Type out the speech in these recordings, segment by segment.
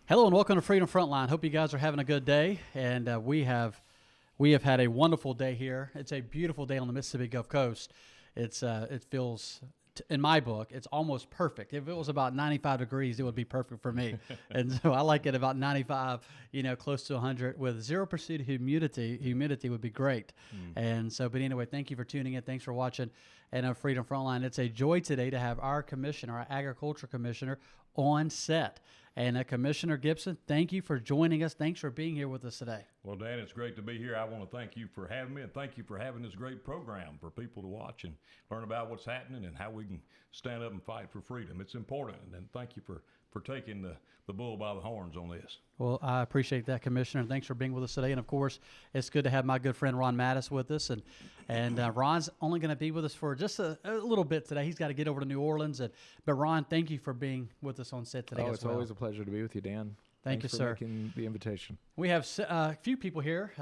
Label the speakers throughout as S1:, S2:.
S1: Hello and welcome to Freedom Frontline. Hope you guys are having a good day, and we have had a wonderful day here. It's a beautiful day on the Mississippi Gulf Coast. It feels, in my book, it's almost perfect. If it was about 95 degrees, it would be perfect for me. And so I like it about 95, close to 100 with 0% humidity. Humidity would be great. And so, but anyway, thank you for tuning in. Thanks for watching. And Freedom Frontline, it's a joy today to have our commissioner, our agriculture commissioner, on set. And Commissioner Gipson, thank you for joining us. Thanks for being here with us today.
S2: Well, Dan, it's great to be here. I want to thank you for having me, and thank you for having this great program for people to watch and learn about what's happening and how we can stand up and fight for freedom. It's important, and thank you for taking the bull by the horns on this.
S1: Well, I appreciate that, Commissioner, and thanks for being with us today. And, of course, it's good to have my good friend Ron Mattis with us. And Ron's only going to be with us for just a little bit today. He's got to get over to New Orleans. But, Ron, thank you for being with us on set today as well.
S3: It's always a pleasure to be with you, Dan.
S1: Thank you, sir.
S3: Thanks for making the invitation.
S1: We have a few people here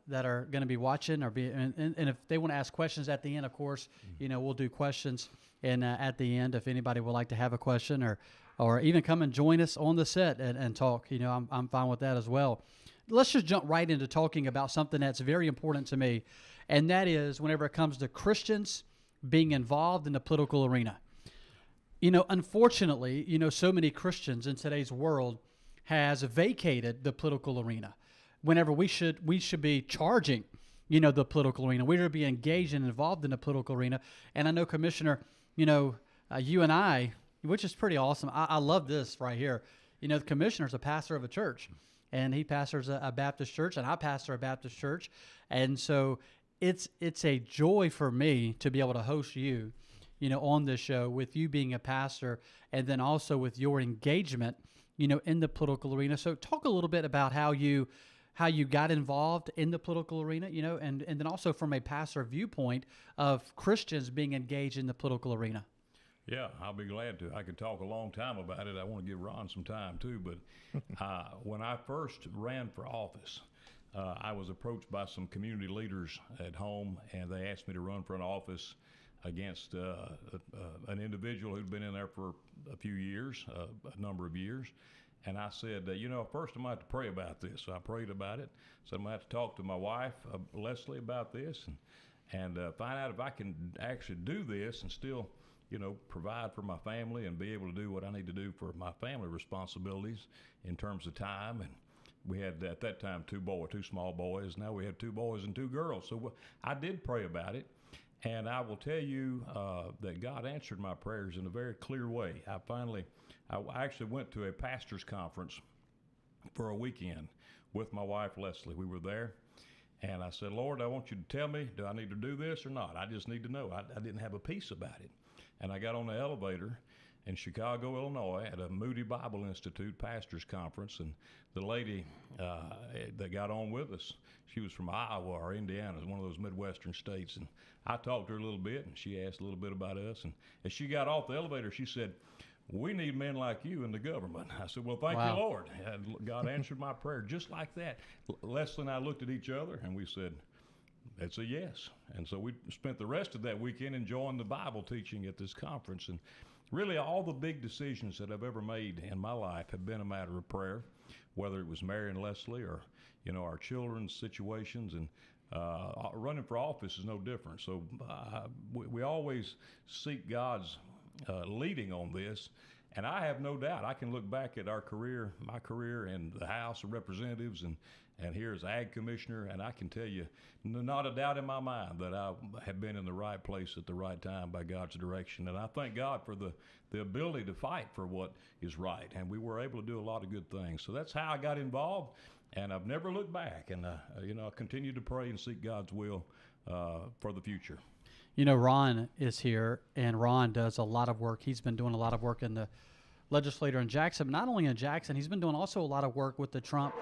S1: that are going to be watching, and if they want to ask questions at the end, of course, we'll do questions. And at the end, if anybody would like to have a question or even come and join us on the set and talk, I'm fine with that as well. Let's just jump right into talking about something that's very important to me, and that is whenever it comes to Christians being involved in the political arena. Unfortunately, so many Christians in today's world has vacated the political arena whenever we should be charging, the political arena. We should be engaged and involved in the political arena. And I know, Commissioner, you and I, which is pretty awesome. I love this right here. The commissioner's a pastor of a church, and he pastors a Baptist church, and I pastor a Baptist church. And so it's a joy for me to be able to host you, on this show with you being a pastor, and then also with your engagement, in the political arena. So talk a little bit about how you got involved in the political arena, and then also from a pastor viewpoint of Christians being engaged in the political arena.
S2: Yeah, I'll be glad to. I could talk a long time about it. I want to give Ron some time too, but when I first ran for office, I was approached by some community leaders at home, and they asked me to run for an office against an individual who'd been in there for a few years, a number of years. And I said, first I'm going to have to pray about this. So I prayed about it. So I'm going to have to talk to my wife, Leslie, about this and find out if I can actually do this and still, provide for my family and be able to do what I need to do for my family responsibilities in terms of time. And we had, at that time, two small boys. Now we have 2 boys and 2 girls. So I did pray about it. And I will tell you that God answered my prayers in a very clear way. I actually went to a pastor's conference for a weekend with my wife, Leslie. We were there, and I said, Lord, I want you to tell me, do I need to do this or not? I just need to know. I didn't have a peace about it. And I got on the elevator in Chicago, Illinois, at a Moody Bible Institute pastor's conference, and the lady that got on with us, she was from Iowa or Indiana, one of those Midwestern states, and I talked to her a little bit, and she asked a little bit about us, and as she got off the elevator, she said, we need men like you in the government. I said, well, thank you, Lord. And God answered my prayer just like that. Leslie and I looked at each other, and we said, it's a yes. And so we spent the rest of that weekend enjoying the Bible teaching at this conference. And really all the big decisions that I've ever made in my life have been a matter of prayer, whether it was marrying Leslie or, our children's situations. And running for office is no different. So we always seek God's leading on this. And I have no doubt I can look back at my career in the House of Representatives and here as Ag Commissioner, and I can tell you, not a doubt in my mind that I have been in the right place at the right time by God's direction. And I thank God for the ability to fight for what is right. And we were able to do a lot of good things. So that's how I got involved, and I've never looked back. And, I continue to pray and seek God's will for the future.
S1: Ron is here, and Ron does a lot of work. He's been doing a lot of work in the legislature in Jackson. Not only in Jackson, he's been doing also a lot of work with the Trump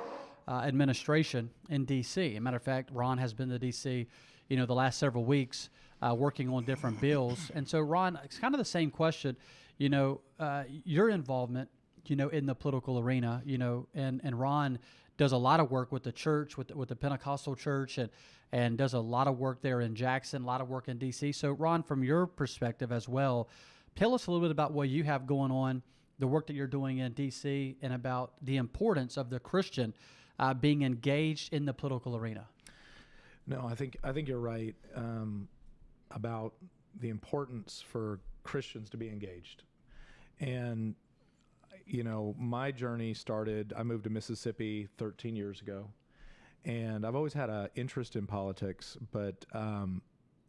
S1: administration in D.C. As a matter of fact, Ron has been to D.C., the last several weeks working on different bills. And so, Ron, it's kind of the same question, your involvement, in the political arena, and Ron does a lot of work with the church, with the Pentecostal church, and does a lot of work there in Jackson, a lot of work in D.C. So, Ron, from your perspective as well, tell us a little bit about what you have going on the work that you're doing in D.C. and about the importance of the Christian being engaged in the political arena.
S3: No, I think you're right about the importance for Christians to be engaged. And my journey started. I moved to Mississippi 13 years ago, and I've always had an interest in politics. But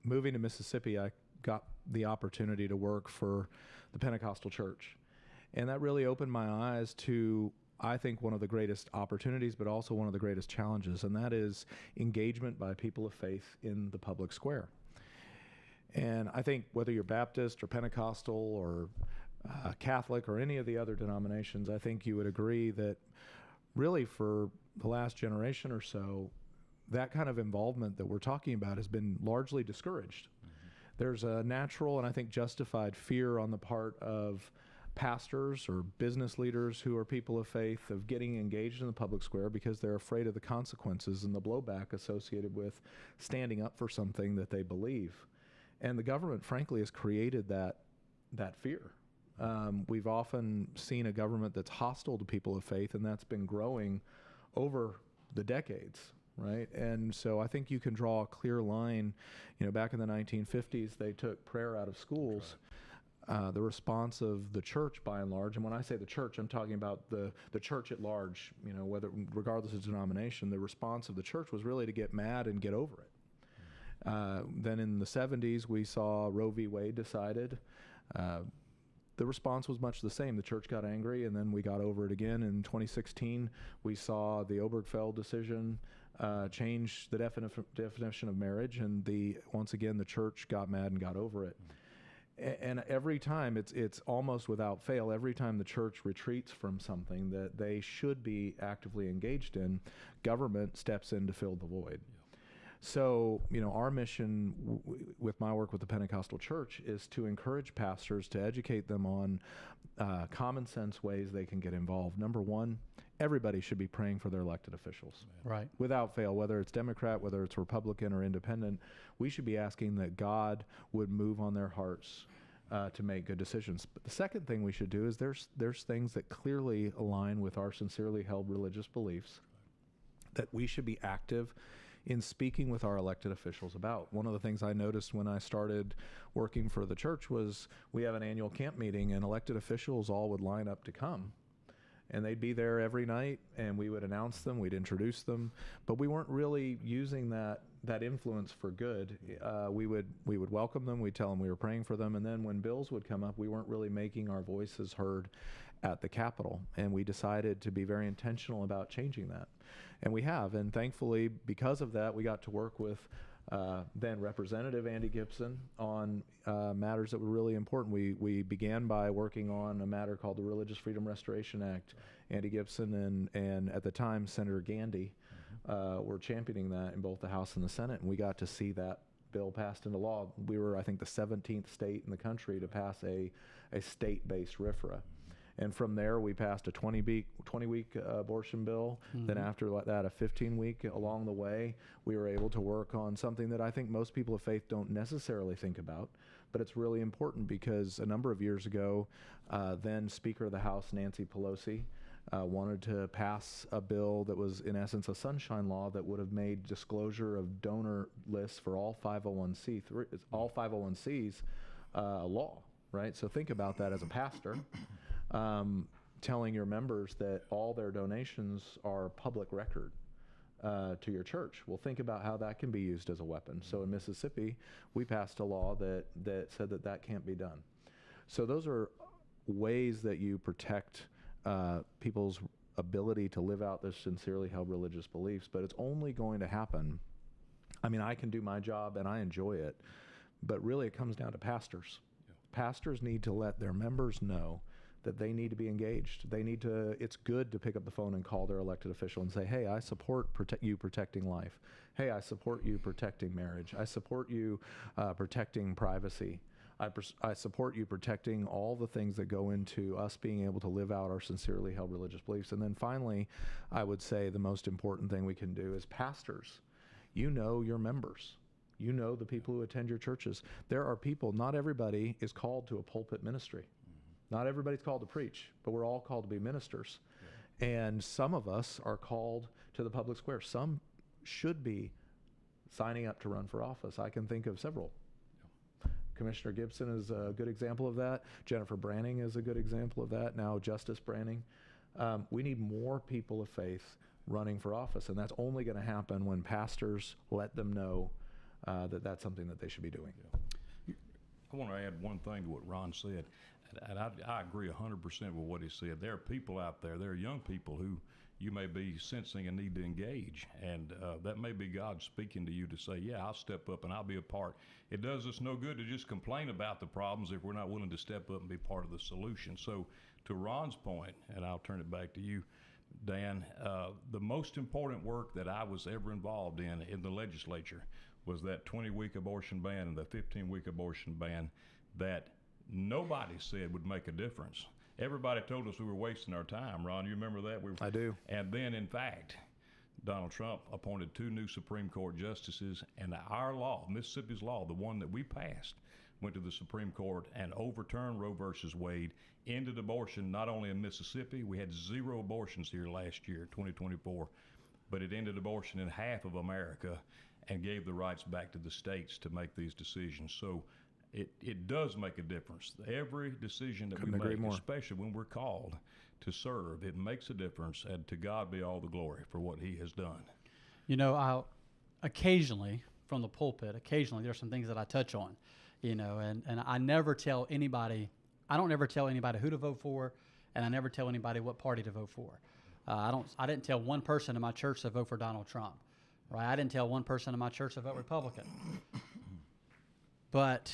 S3: moving to Mississippi, I got the opportunity to work for the Pentecostal Church, and that really opened my eyes to, I think, one of the greatest opportunities, but also one of the greatest challenges, and that is engagement by people of faith in the public square. And I think whether you're Baptist or Pentecostal or Catholic or any of the other denominations, I think you would agree that really for the last generation or so, that kind of involvement that we're talking about has been largely discouraged. There's a natural and I think justified fear on the part of pastors or business leaders who are people of faith of getting engaged in the public square because they're afraid of the consequences and the blowback associated with standing up for something that they believe. And the government, frankly, has created that fear. We've often seen a government that's hostile to people of faith, and that's been growing over the decades, right? And so I think you can draw a clear line. Back in the 1950s, they took prayer out of schools. The response of the church, by and large, and when I say the church, I'm talking about the church at large, regardless of denomination, the response of the church was really to get mad and get over it. Then in the 70s, we saw Roe v. Wade decided. The response was much the same. The church got angry, and then we got over it again. In 2016, we saw the Obergefell decision change the definition of marriage, and once again, the church got mad and got over it. And every time, it's almost without fail, every time the church retreats from something that they should be actively engaged in, government steps in to fill the void. So, our mission with my work with the Pentecostal Church is to encourage pastors to educate them on common sense ways they can get involved. Number one, everybody should be praying for their elected officials.
S1: Right.
S3: Without fail, whether it's Democrat, whether it's Republican or independent, we should be asking that God would move on their hearts to make good decisions. But the second thing we should do is there's things that clearly align with our sincerely held religious beliefs that we should be active in speaking with our elected officials about. One of the things I noticed when I started working for the church was we have an annual camp meeting, and elected officials all would line up to come. And they'd be there every night, and we would announce them, we'd introduce them, but we weren't really using that influence for good. We would welcome them, we'd tell them we were praying for them, and then when bills would come up, we weren't really making our voices heard at the Capitol. And we decided to be very intentional about changing that. And we have, and thankfully, because of that, we got to work with then Representative Andy Gipson on matters that were really important. We began by working on a matter called the Religious Freedom Restoration Act. Andy Gipson and at the time Senator Gandy were championing that in both the House and the Senate, and we got to see that bill passed into law. We were, I think, the 17th state in the country to pass a state-based RFRA. And from there, we passed a 20-week abortion bill. Then after that, a 15-week. Along the way, we were able to work on something that I think most people of faith don't necessarily think about, but it's really important because a number of years ago, then Speaker of the House, Nancy Pelosi, wanted to pass a bill that was, in essence, a sunshine law that would have made disclosure of donor lists for all 501Cs a law, right? So think about that as a pastor. Telling your members that all their donations are public record to your church. Well, think about how that can be used as a weapon. So in Mississippi, we passed a law that said that can't be done. So those are ways that you protect people's ability to live out their sincerely held religious beliefs, but it's only going to happen. I mean, I can do my job and I enjoy it, but really it comes down to pastors. Yeah. Pastors need to let their members know that they need to be engaged. It's good to pick up the phone and call their elected official and say, hey, I support you protecting life. Hey, I support you protecting marriage. I support you protecting privacy. I support you protecting all the things that go into us being able to live out our sincerely held religious beliefs. And then finally, I would say the most important thing we can do is pastors. You know your members. You know the people who attend your churches. There are people, not everybody is called to a pulpit ministry. Not everybody's called to preach, but we're all called to be ministers. Yeah. And some of us are called to the public square. Some should be signing up to run for office. I can think of several. Yeah. Commissioner Gipson is a good example of that. Jennifer Branning is a good example of that. Now Justice Branning. We need more people of faith running for office, and that's only going to happen when pastors let them know that that's something that they should be doing.
S2: Yeah. I want to add one thing to what Ron said, and I agree 100% with what he said. There are people out there, there are young people who you may be sensing a need to engage, and that may be God speaking to you to say, yeah, I'll step up and I'll be a part. It does us no good to just complain about the problems if we're not willing to step up and be part of the solution. So to Ron's point, and I'll turn it back to you, Dan, the most important work that I was ever involved in the legislature was that 20-week abortion ban and the 15-week abortion ban that nobody said would make a difference. Everybody told us we were wasting our time. Ron, you remember that?
S3: I do.
S2: And then, in fact, Donald Trump appointed 2 new Supreme Court justices, and our law, Mississippi's law, the one that we passed, went to the Supreme Court and overturned Roe versus Wade, ended abortion not only in Mississippi. We had 0 abortions here last year, 2024, but it ended abortion in half of America and gave the rights back to the states to make these decisions. So it does make a difference. Every decision that we make, especially when we're called to serve, it makes a difference, and to God be all the glory for what he has done.
S1: You know, I'll occasionally, from the pulpit, there's some things that I touch on, you know, and I never tell anybody, I don't ever tell anybody who to vote for, and I never tell anybody what party to vote for. I didn't tell one person in my church to vote for Donald Trump, right? I didn't tell one person in my church to vote Republican. But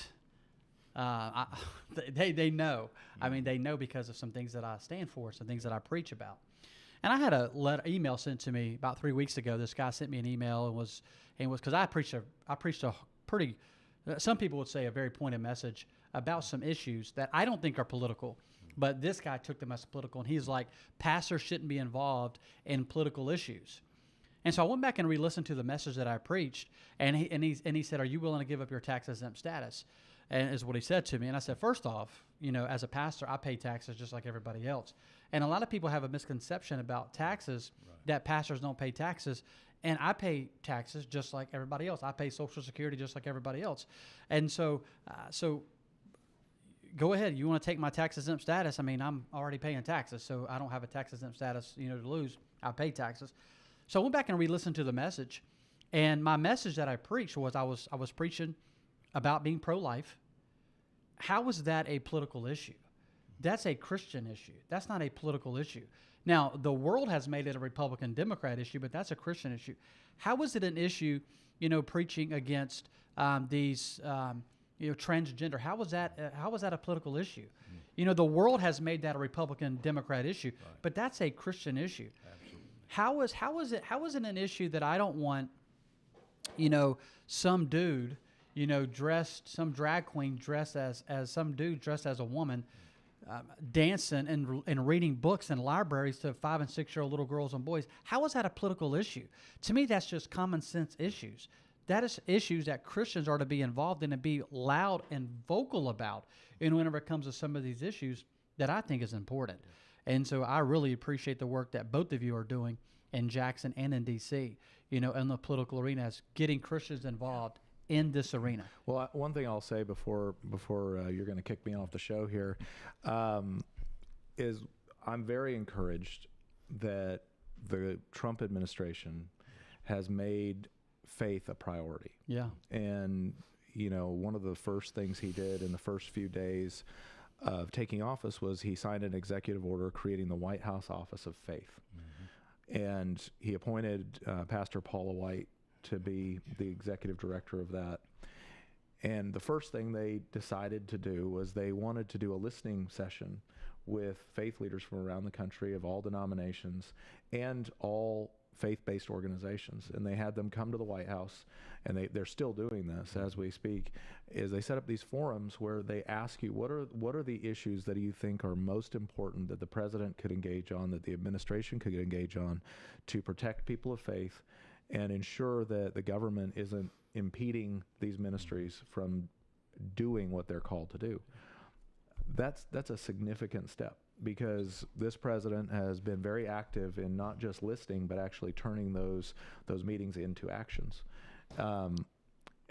S1: they know. I mean, they know because of some things that I stand for, some things that I preach about. And I had a email sent to me about 3 weeks ago. This guy sent me an email and was because I preached a pretty, some people would say a very pointed message about some issues that I don't think are political. But this guy took them as political, and he's like, pastors shouldn't be involved in political issues. And so I went back and re-listened to the message that I preached, and he said, "Are you willing to give up your tax-exempt status?" And is what he said to me. And I said, first off, you know, as a pastor, I pay taxes just like everybody else. And a lot of people have a misconception about taxes, right, that pastors don't pay taxes. And I pay taxes just like everybody else. I pay Social Security just like everybody else. And so go ahead. You want to take my tax-exempt status? I mean, I'm already paying taxes, so I don't have a tax-exempt status, you know, to lose. I pay taxes. So I went back and re-listened to the message. And my message that I preached was I was preaching about being pro-life. How is that a political issue? That's a Christian issue. That's not a political issue. Now, the world has made it a Republican-Democrat issue, but that's a Christian issue. How is it an issue, you know, preaching against these, you know, transgender? How was that a political issue? Mm-hmm. You know, the world has made that a Republican-Democrat issue, right, but that's a Christian issue. Absolutely. How is it an issue that I don't want, you know, some dude, you know, some drag queen dressed as some dude dressed as a woman, dancing and reading books in libraries to 5- and 6-year-old little girls and boys? How is that a political issue? To me, that's just common sense issues. That is issues that Christians are to be involved in and be loud and vocal about. And whenever it comes to some of these issues that I think is important. And so I really appreciate the work that both of you are doing in Jackson and in D.C., you know, in the political arena, as getting Christians involved in this arena.
S3: Well, one thing I'll say before you're going to kick me off the show here, is I'm very encouraged that the Trump administration has made faith a priority.
S1: Yeah. And,
S3: you know, one of the first things he did in the first few days of taking office was he signed an executive order creating the White House Office of Faith. Mm-hmm. And he appointed Pastor Paula White to be the executive director of that. And the first thing they decided to do was they wanted to do a listening session with faith leaders from around the country of all denominations and all faith-based organizations. And they had them come to the White House, and they're still doing this as we speak, is they set up these forums where they ask you, what are the issues that you think are most important that the president could engage on, that the administration could engage on to protect people of faith and ensure that the government isn't impeding these ministries from doing what they're called to do. that's a significant step, because this president has been very active in not just listing, but actually turning those meetings into actions.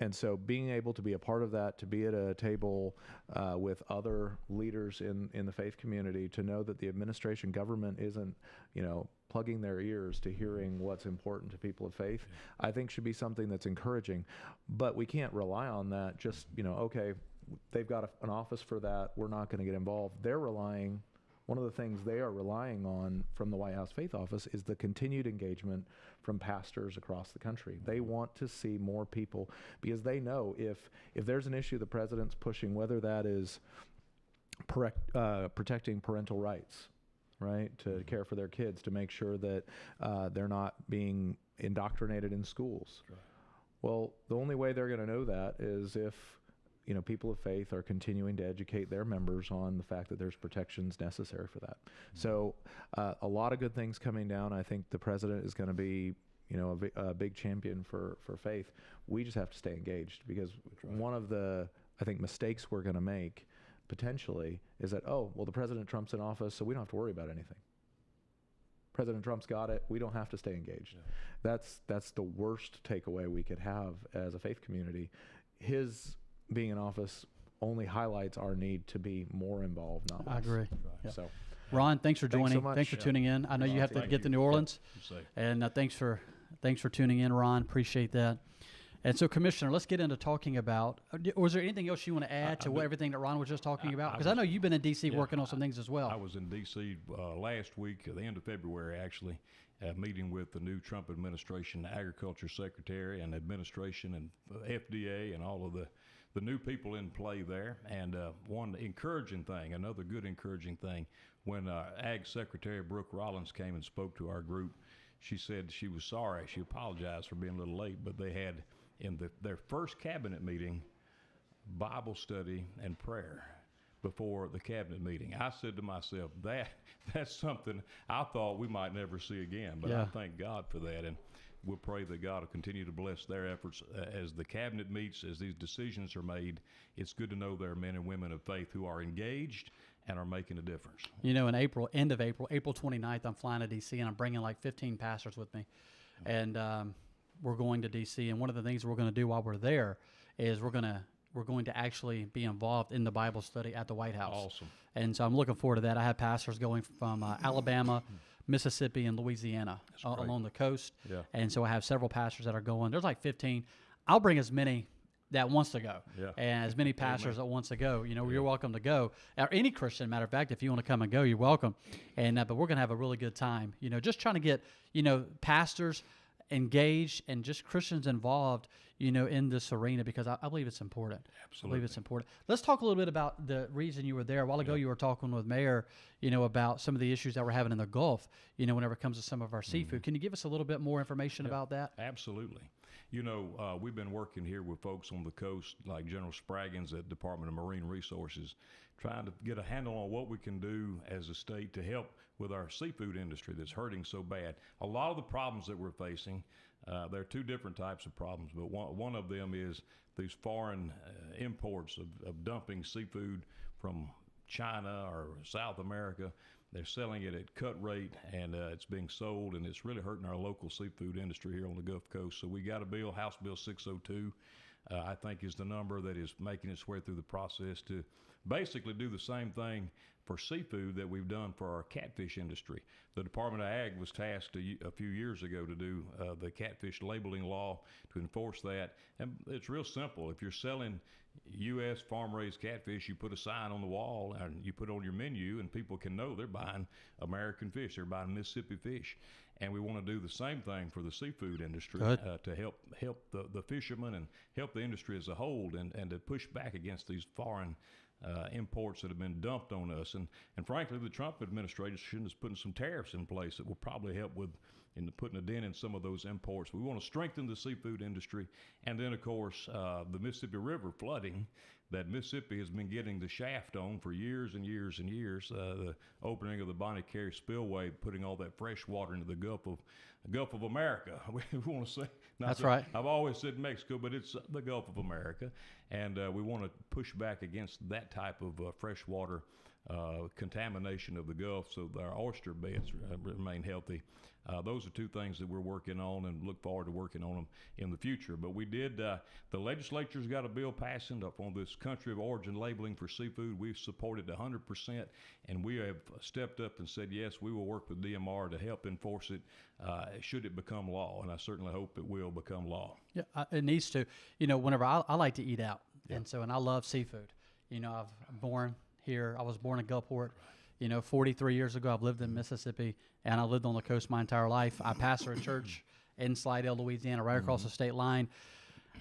S3: And so being able to be a part of that, to be at a table with other leaders in the faith community, to know that the administration government isn't, plugging their ears to hearing what's important to people of faith, I think should be something that's encouraging. But we can't rely on that just, okay, they've got an office for that, we're not going to get involved. One of the things they are relying on from the White House Faith Office is the continued engagement from pastors across the country. They want to see more people, because they know if there's an issue the president's pushing, whether that is protecting parental rights, right, to care for their kids, to make sure that they're not being indoctrinated in schools. Right. Well, the only way they're going to know that is if people of faith are continuing to educate their members on the fact that there's protections necessary for that. So a lot of good things coming down. I think the president is going to be, a big champion for faith. We just have to stay engaged, because one of the, I think, mistakes we're going to make potentially is that, the President Trump's in office, so we don't have to worry about anything. President Trump's got it. We don't have to stay engaged. Yeah. That's the worst takeaway we could have as a faith community. His being in office only highlights our need to be more involved, not less.
S1: I agree.
S3: Right.
S1: Yeah.
S3: So,
S1: Ron, thanks for joining.
S3: So much.
S1: Thanks for tuning in. I know you have to get to New Orleans, and thanks for tuning in, Ron. Appreciate that. And so, Commissioner, let's get into talking about. Was there anything else you want to add to everything that Ron was just talking about? Because I know you've been in D.C. working on some things as well.
S2: I was in D.C. Last week, at the end of February, actually, meeting with the new Trump administration, Agriculture Secretary and administration, and FDA, and all of the new people in play there. And one encouraging thing, another good encouraging thing, when Ag Secretary Brooke Rollins came and spoke to our group, she said she was sorry. She apologized for being a little late, but they had, in their first cabinet meeting, Bible study and prayer before the cabinet meeting. I said to myself, that's something I thought we might never see again, but I thank God for that. And we'll pray that God will continue to bless their efforts as the cabinet meets, as these decisions are made. It's good to know there are men and women of faith who are engaged and are making a difference.
S1: In end of April 29th, I'm flying to D.C. and I'm bringing like 15 pastors with me. And we're going to D.C. And one of the things we're going to do while we're there is we're going to actually be involved in the Bible study at the White House.
S2: Awesome.
S1: And so I'm looking forward to that. I have pastors going from Alabama, Mississippi, and Louisiana along the coast. Yeah. And so I have several pastors that are going. There's like 15. I'll bring as many that wants to go, and as many pastors that wants to go. You're welcome to go. Or any Christian, matter of fact, if you want to come and go, you're welcome. And but we're going to have a really good time. Just trying to get pastors engaged and just Christians involved, in this arena, because I believe it's important.
S2: Absolutely.
S1: I believe it's important. Let's talk a little bit about the reason you were there. A while ago, you were talking with Mayor, about some of the issues that we're having in the Gulf, whenever it comes to some of our seafood. Can you give us a little bit more information about that?
S2: Absolutely. We've been working here with folks on the coast, like General Spraggins at Department of Marine Resources, trying to get a handle on what we can do as a state to help with our seafood industry that's hurting so bad. A lot of the problems that we're facing, there are two different types of problems, but one of them is these foreign imports of dumping seafood from China or South America. They're selling it at cut rate, and it's being sold, and it's really hurting our local seafood industry here on the Gulf Coast. So we got a bill, House Bill 602, I think is the number that is making its way through the process to basically do the same thing for seafood that we've done for our catfish industry. The Department of Ag was tasked a few years ago to do the catfish labeling law to enforce that. And it's real simple. If you're selling U.S. farm-raised catfish, you put a sign on the wall and you put it on your menu, and people can know they're buying American fish, they're buying Mississippi fish. And we want to do the same thing for the seafood industry to help the fishermen and help the industry as a whole, and to push back against these foreign imports that have been dumped on us. And frankly, the Trump administration is putting some tariffs in place that will probably help with putting a dent in some of those imports. We want to strengthen the seafood industry. And then, of course, the Mississippi River flooding that Mississippi has been getting the shaft on for years and years and years. The opening of the Bonnie Carey Spillway, putting all that fresh water into the Gulf of America. We want to say
S1: That's right.
S2: I've always said Mexico, but it's the Gulf of America, and we want to push back against that type of freshwater contamination of the Gulf, so that our oyster beds remain healthy. Those are two things that we're working on, and look forward to working on them in the future. But we did, the legislature's got a bill passing up on this country of origin labeling for seafood. We've supported 100%, and we have stepped up and said, yes, we will work with DMR to help enforce it should it become law, and I certainly hope it will become law.
S1: Yeah, it needs to. Whenever I like to eat out, and I love seafood. I've born here. I was born in Gulfport. 43 years ago, I've lived in Mississippi, and I lived on the coast my entire life. I pastor a church in Slidell, Louisiana, right across the state line.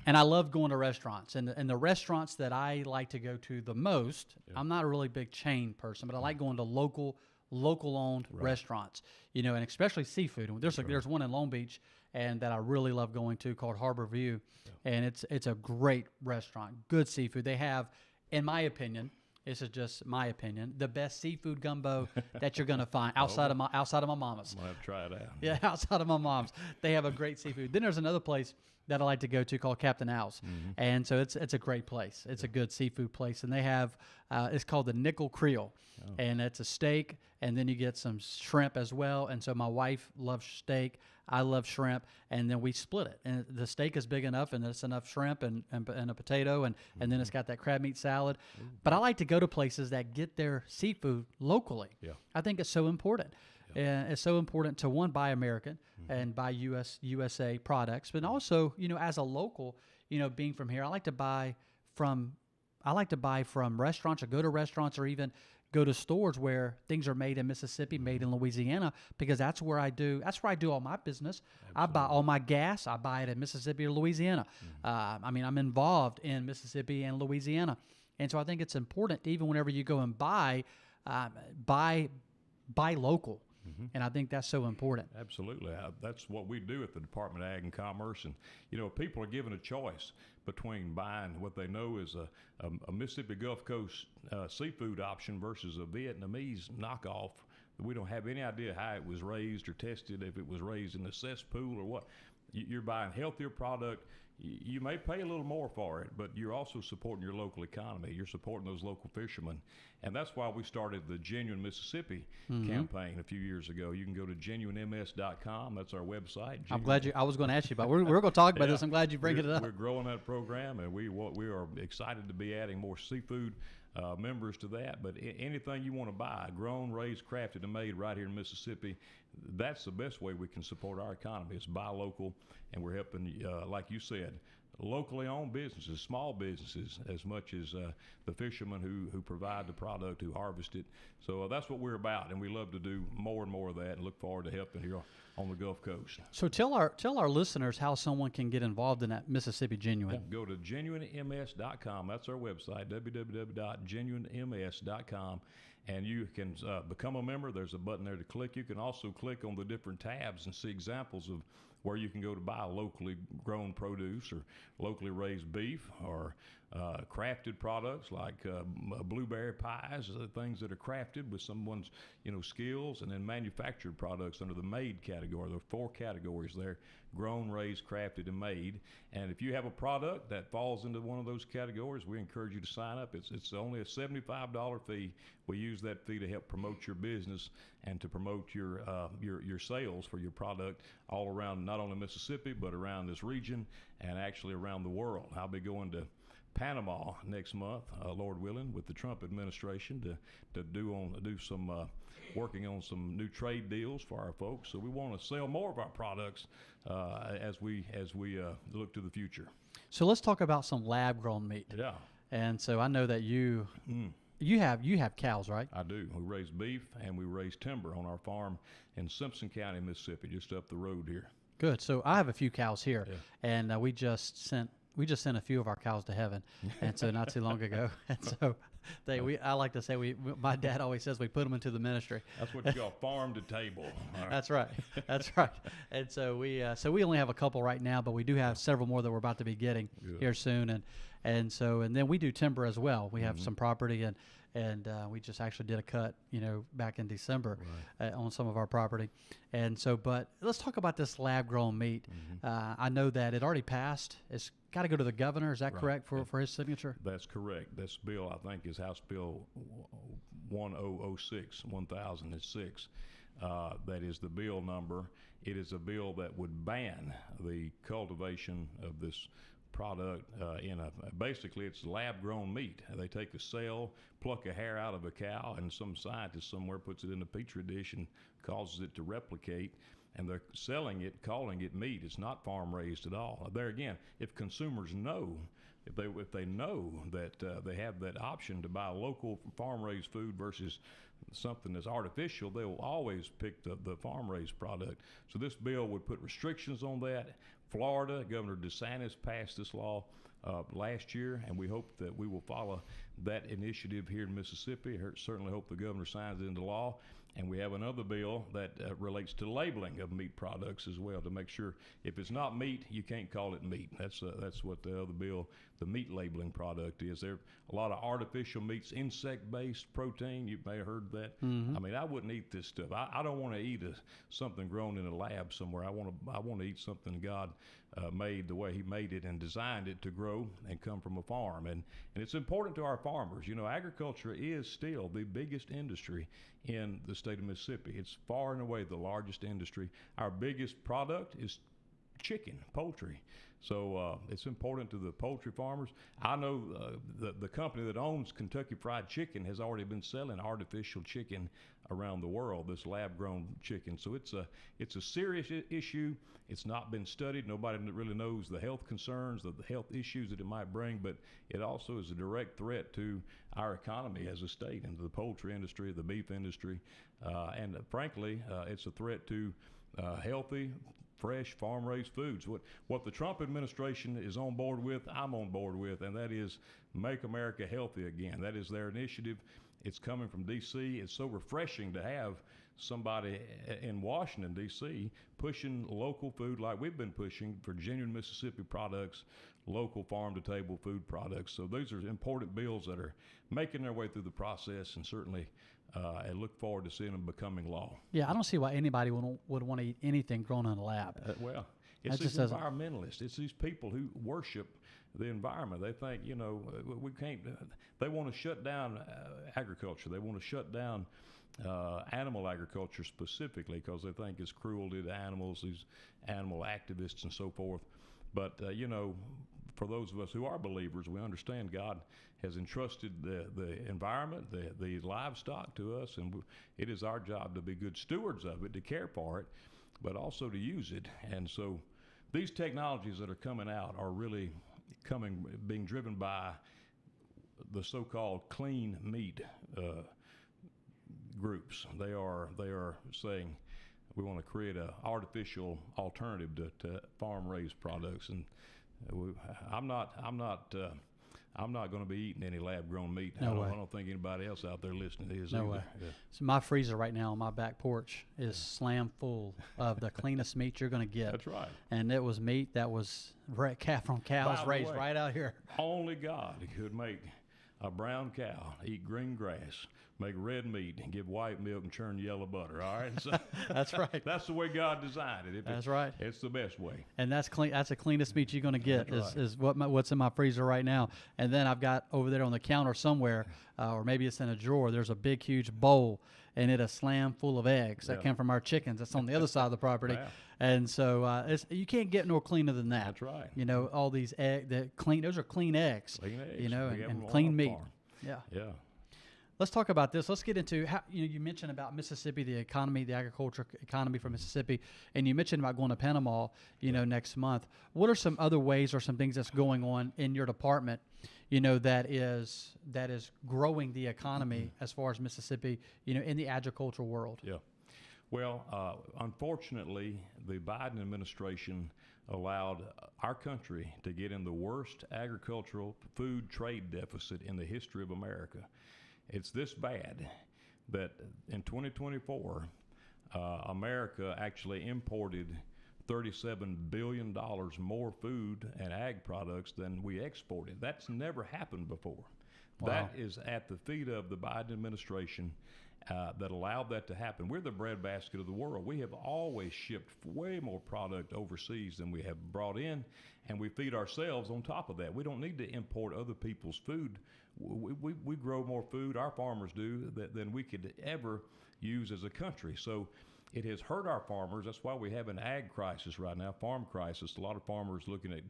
S1: And I love going to restaurants. And the restaurants that I like to go to the most, I'm not a really big chain person, but I like going to local-owned restaurants, and especially seafood. And there's one in Long Beach and that I really love going to called Harbor View. And it's a great restaurant, good seafood. They have, in my opinion, this is just my opinion, the best seafood gumbo that you're going to find outside of my mama's.
S2: I'll have to try it out.
S1: Yeah, outside of my mom's. They have a great seafood. Then there's another place that I like to go to called Captain Al's. And so it's a great place. It's a good seafood place. And they have, it's called the Nickel Creole. And it's a steak, and then you get some shrimp as well. And so my wife loves steak. I love shrimp, and then we split it. And the steak is big enough, and it's enough shrimp and a potato, and then it's got that crab meat salad. But I like to go to places that get their seafood locally.
S2: Yeah.
S1: I think it's so important. And it's so important to, one, buy American and buy USA products, but also, as a local, being from here, I like to buy from restaurants, or go to restaurants, or even go to stores where things are made in Mississippi, made in Louisiana, because that's where I do all my business. Absolutely. I buy all my gas. I buy it in Mississippi or Louisiana. I'm involved in Mississippi and Louisiana. And so I think it's important, even whenever you go and buy local. And I think that's so important.
S2: Absolutely. That's what we do at the Department of Ag and Commerce. And, people are given a choice between buying what they know is a Mississippi Gulf Coast seafood option versus a Vietnamese knockoff. We don't have any idea how it was raised or tested, if it was raised in a cesspool or what. You're buying healthier product. You may pay a little more for it, but you're also supporting your local economy. You're supporting those local fishermen. And that's why we started the Genuine Mississippi campaign a few years ago. You can go to genuinems.com. That's our website.
S1: I'm glad I was going to ask you about we're going to talk about this. I'm glad you bring it up.
S2: We're growing that program, and we are excited to be adding more seafood members to that. But anything you want to buy, grown, raised, crafted, and made right here in Mississippi, that's the best way we can support our economy. It's buy local, and we're helping, like you said, locally owned businesses, small businesses, as much as the fishermen who provide the product, who harvest it. So that's what we're about, and we love to do more and more of that, and look forward to helping here on the Gulf Coast.
S1: So tell our listeners how someone can get involved in that Mississippi Genuine.
S2: Yeah, go to genuinems.com. That's our website, www.genuinems.com. And you can become a member. There's a button there to click. You can also click on the different tabs and see examples of where you can go to buy locally grown produce, or locally raised beef, or crafted products like blueberry pies, things that are crafted with someone's skills, and then manufactured products under the made category. There are 4 categories there: grown, raised, crafted, and made. And if you have a product that falls into one of those categories, we encourage you to sign up. It's only a $75 fee. We use that fee to help promote your business and to promote your sales for your product all around, not only Mississippi, but around this region and actually around the world. I'll be going to Panama next month, Lord willing, with the Trump administration to do some working on some new trade deals for our folks. So we want to sell more of our products as we look to the future.
S1: So let's talk about some lab grown meat.
S2: Yeah.
S1: And so I know that you have cows, right?
S2: I do. We raise beef and we raise timber on our farm in Simpson County, Mississippi, just up the road here.
S1: Good. So I have a few cows here, and we just sent a few of our cows to heaven, and so not too long ago. And so I like to say my dad always says we put them into the ministry.
S2: That's what you call farm to table. All right.
S1: That's right. That's right. And so we only have a couple right now, but we do have several more that we're about to be getting here soon. And then we do timber as well. We have some property and we just actually did a cut, back in December on some of our property. And so, but let's talk about this lab-grown meat. I know that it already passed. It's got to go to the governor. Is that correct for his signature?
S2: That's correct. This bill, I think, is House Bill 1006. That is the bill number. It is a bill that would ban the cultivation of this product basically it's lab-grown meat. They take a cell, pluck a hair out of a cow, and some scientist somewhere puts it in a petri dish and causes it to replicate, and they're selling it, calling it meat. It's not farm-raised at all. There again, if consumers know, if they know that they have that option to buy local farm-raised food versus something that's artificial, they will always pick the farm-raised product. So this bill would put restrictions on that. Florida, Governor DeSantis passed this law last year, and we hope that we will follow that initiative here in Mississippi. I certainly hope the governor signs it into law. And we have another bill that relates to labeling of meat products as well, to make sure if it's not meat, you can't call it meat. That's what the other bill, the meat labeling product is. There are a lot of artificial meats, insect-based protein. You may have heard that. I mean, I wouldn't eat this stuff. I don't want to eat something grown in a lab somewhere. I want to eat something God made the way He made it and designed it to grow and come from a farm. And it's important to our farmers. Agriculture is still the biggest industry in the state of Mississippi. It's far and away the largest industry. Our biggest product is chicken, poultry. So it's important to the poultry farmers. I know the company that owns Kentucky Fried Chicken has already been selling artificial chicken around the world, this lab-grown chicken. So it's a serious issue. It's not been studied. Nobody really knows the health concerns, the health issues that it might bring, but it also is a direct threat to our economy as a state and to the poultry industry, the beef industry, and frankly, it's a threat to healthy, fresh farm-raised foods. What the Trump administration is on board with, I'm on board with, and that is Make America Healthy Again. That is their initiative. It's coming from D.C. It's so refreshing to have somebody in Washington, D.C. pushing local food like we've been pushing for genuine Mississippi products, local farm-to-table food products. So those are important bills that are making their way through the process, and certainly I look forward to seeing them becoming law.
S1: Yeah, I don't see why anybody would want to eat anything grown in a lab.
S2: Well, it's these environmentalists. It's these people who worship the environment. They think, we can't. They want to shut down agriculture. They want to shut down animal agriculture specifically because they think it's cruelty to animals, these animal activists and so forth. But, for those of us who are believers, we understand God has entrusted the environment, the livestock to us, and it is our job to be good stewards of it, to care for it, but also to use it. And so these technologies that are coming out are really being driven by the so-called clean meat groups. They are saying we want to create an artificial alternative to farm-raised products, and I'm not going to be eating any lab-grown meat. I don't think anybody else out there listening is either.
S1: Way.
S2: Yeah.
S1: So my freezer right now on my back porch is slam full of the cleanest meat you're going to get.
S2: That's right.
S1: And it was meat that was from cows raised right out here.
S2: Only God could make a brown cow eat green grass, make red meat, and give white milk and churn yellow butter. All right, so
S1: that's right.
S2: That's the way God designed it.
S1: That's right.
S2: It's the best way.
S1: And that's clean. That's the cleanest meat you're going to get.
S2: That's
S1: is what's in my freezer right now. And then I've got over there on the counter somewhere, or maybe it's in a drawer. There's a big, huge bowl, and it is slam full of eggs that came from our chickens. That's on the other side of the property.
S2: Wow.
S1: And so you can't get no cleaner than that.
S2: That's right.
S1: All these those are clean eggs.
S2: Clean eggs.
S1: And clean meat. Yeah.
S2: Yeah.
S1: Let's talk about this. Let's get into how you mentioned about Mississippi, the economy, the agriculture economy for Mississippi, and you mentioned about going to Panama, next month. What are some other ways or some things that's going on in your department, that is growing the economy as far as Mississippi, in the agricultural world?
S2: Yeah. Well, unfortunately, the Biden administration allowed our country to get in the worst agricultural food trade deficit in the history of America. It's this bad that in 2024, America actually imported $37 billion more food and ag products than we exported. That's never happened before.
S1: Wow.
S2: That is at the feet of the Biden administration that allowed that to happen. We're the breadbasket of the world. We have always shipped way more product overseas than we have brought in, and we feed ourselves on top of that. We don't need to import other people's food. We grow more food, our farmers do, than we could ever use as a country. So it has hurt our farmers. That's why we have an ag crisis right now, farm crisis. A lot of farmers looking at,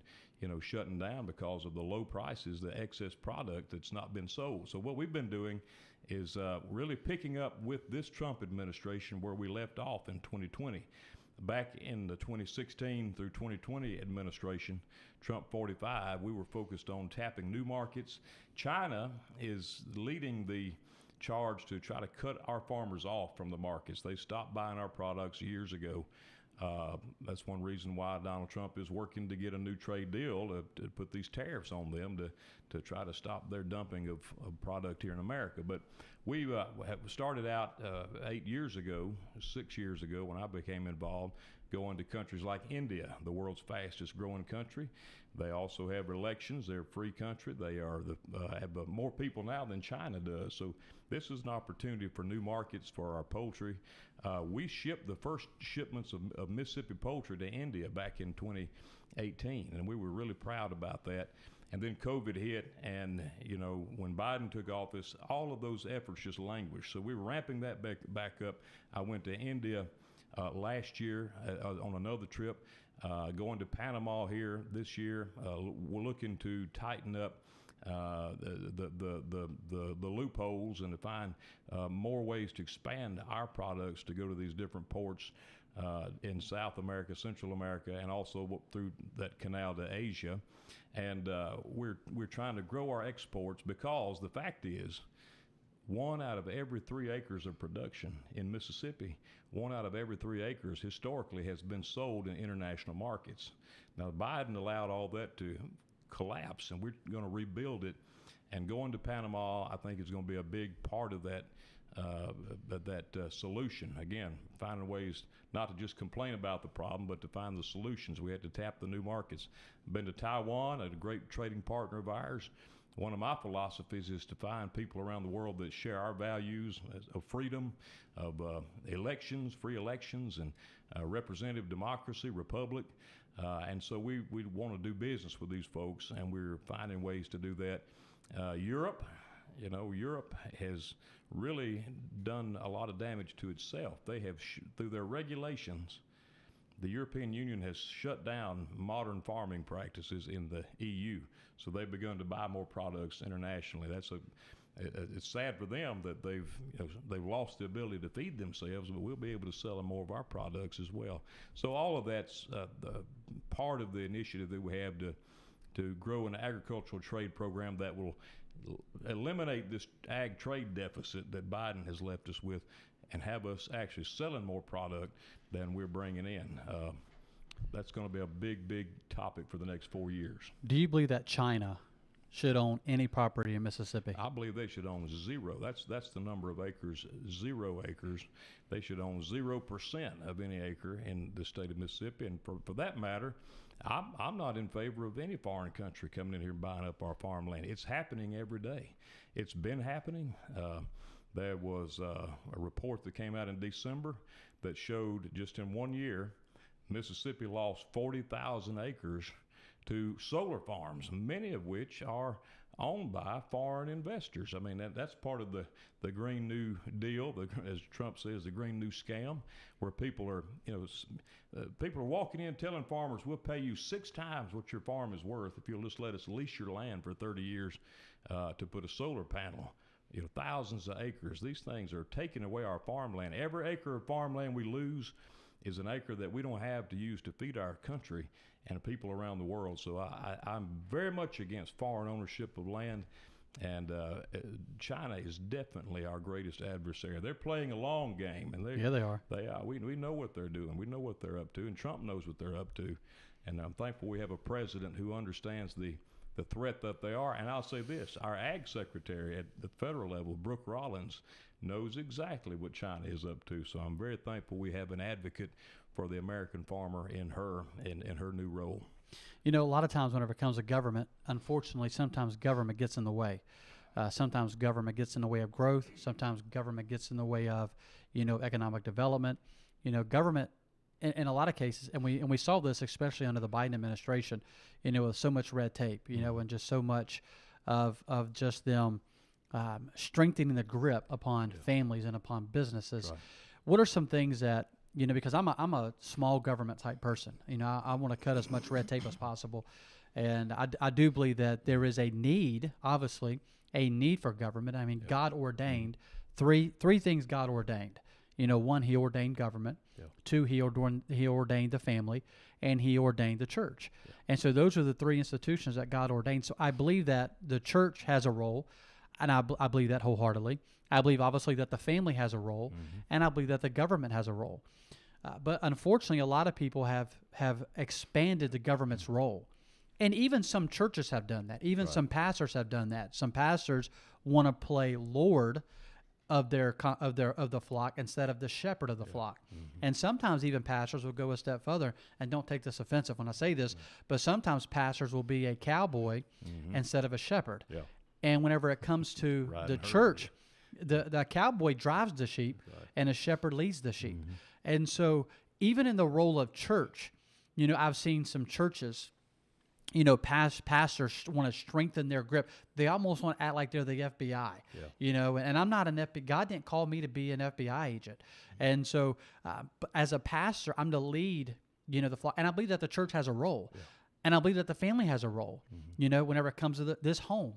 S2: shutting down because of the low prices, the excess product that's not been sold. So what we've been doing is really picking up with this Trump administration where we left off in 2020. Back in the 2016 through 2020 administration, Trump 45, we were focused on tapping new markets. China is leading the charge to try to cut our farmers off from the markets. They stopped buying our products years ago. That's one reason why Donald Trump is working to get a new trade deal to put these tariffs on them to try to stop their dumping of product here in America. But we have started out 6 years ago when I became involved, going to countries like India, the world's fastest growing country. They also have elections. They're a free country. They are have more people now than China does. So this is an opportunity for new markets for our poultry. We shipped the first shipments of Mississippi poultry to India back in 2018, and we were really proud about that. And then COVID hit, and when Biden took office, all of those efforts just languished. So we were ramping that back up. I went to India last year on another trip, going to Panama here this year. We're looking to tighten up the loopholes and to find more ways to expand our products to go to these different ports in South America, Central America, and also through that canal to Asia. And we're trying to grow our exports because the fact is, 1 out of every 3 acres of production in Mississippi, 1 out of every 3 acres historically has been sold in international markets. Now, Biden allowed all that to collapse, and we're going to rebuild it. And going to Panama, I think, is going to be a big part of that solution. Again, finding ways not to just complain about the problem, but to find the solutions. We had to tap the new markets. Been to Taiwan, a great trading partner of ours. One of my philosophies is to find people around the world that share our values of freedom, of elections, free elections, and representative democracy, republic. And so we want to do business with these folks, and we're finding ways to do that. Europe has really done a lot of damage to itself. They have, through their regulations, the European Union has shut down modern farming practices in the EU. So they've begun to buy more products internationally. It's sad for them that they've lost the ability to feed themselves, but we'll be able to sell them more of our products as well. So all of that's the part of the initiative that we have to grow an agricultural trade program that will eliminate this ag trade deficit that Biden has left us with and have us actually selling more product than we're bringing in. That's going to be a big, big topic for the next 4 years.
S1: Do you believe that China should own any property in Mississippi?
S2: I believe they should own 0. That's the number of acres, 0 acres. They should own 0% of any acre in the state of Mississippi. And for that matter, I'm not in favor of any foreign country coming in here and buying up our farmland. It's happening every day. It's been happening. There was a report that came out in December that showed just in 1 year, Mississippi lost 40,000 acres to solar farms, many of which are owned by foreign investors. I mean, that's part of the Green New Deal, as Trump says, the Green New Scam, where people are walking in telling farmers, we'll pay you 6 times what your farm is worth if you'll just let us lease your land for 30 years to put a solar panel. Thousands of acres. These things are taking away our farmland. Every acre of farmland we lose is an acre that we don't have to use to feed our country and people around the world. So I'm very much against foreign ownership of land. And China is definitely our greatest adversary. They're playing a long game, and
S1: Yeah, they are.
S2: They are. We know what they're doing. We know what they're up to, and Trump knows what they're up to. And I'm thankful we have a president who understands the threat that they are. And I'll say this, our ag secretary at the federal level, Brooke Rollins, knows exactly what China is up to. So I'm very thankful we have an advocate for the American farmer in her new role.
S1: You know, a lot of times whenever it comes to government, unfortunately, sometimes government gets in the way. Sometimes government gets in the way of growth. Sometimes government gets in the way of, economic development. Government, in a lot of cases, and we saw this especially under the Biden administration, with so much red tape, and just so much of just them strengthening the grip upon families and upon businesses.
S2: Right.
S1: What are some things that, because I'm a small government type person, I want to cut as much red tape as possible. And I do believe that there is a need, obviously, a need for government. I mean, God ordained three things God ordained. One, he ordained government. Yeah. Two, he ordained the family, and he ordained the church. Yeah. And so those are the three institutions that God ordained. So I believe that the church has a role, and I believe that wholeheartedly. I believe, obviously, that the family has a role, and I believe that the government has a role. But unfortunately, a lot of people have expanded the government's role. And even some churches have done that. Even some pastors have done that. Some pastors want to play Lord of the flock instead of the shepherd of the flock. And sometimes even pastors will go a step further, and don't take this offensive when I say this, but sometimes pastors will be a cowboy instead of a shepherd. Yeah. And whenever it comes to the church, the cowboy drives the sheep, and a shepherd leads the sheep. And so even in the role of church, I've seen some churches, pastors want to strengthen their grip. They almost want to act like they're the FBI, and I'm not an FBI. God didn't call me to be an FBI agent. And so as a pastor, I'm to lead, the flock. And I believe that the church has a role. Yeah. And I believe that the family has a role, whenever it comes to this home,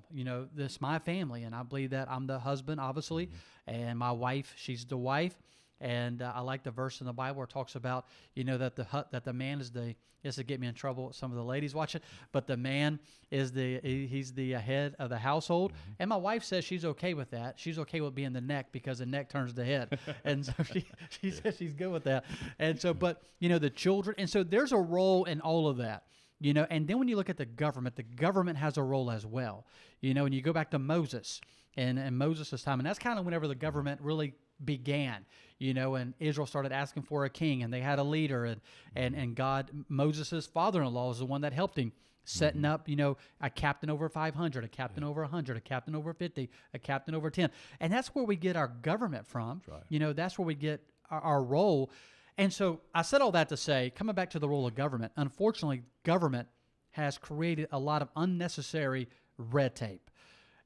S1: this my family. And I believe that I'm the husband, obviously, and my wife, she's the wife. And I like the verse in the Bible where it talks about, that the man is this will get me in trouble with some of the ladies watching, but the man is he's the head of the household. And my wife says she's okay with that. She's okay with being the neck because the neck turns the head. And so she says she's good with that. And so, but, the children, and so there's a role in all of that. And then when you look at the government has a role as well. And you go back to Moses and Moses' time, and that's kind of whenever the government really began, and Israel started asking for a king, and they had a leader, and God, Moses' father-in-law is the one that helped him setting up, a captain over 500, a captain over 100, a captain over 50, a captain over 10. And that's where we get our government from. Right. That's where we get our role. And so I said all that to say, coming back to the role of government, unfortunately, government has created a lot of unnecessary red tape.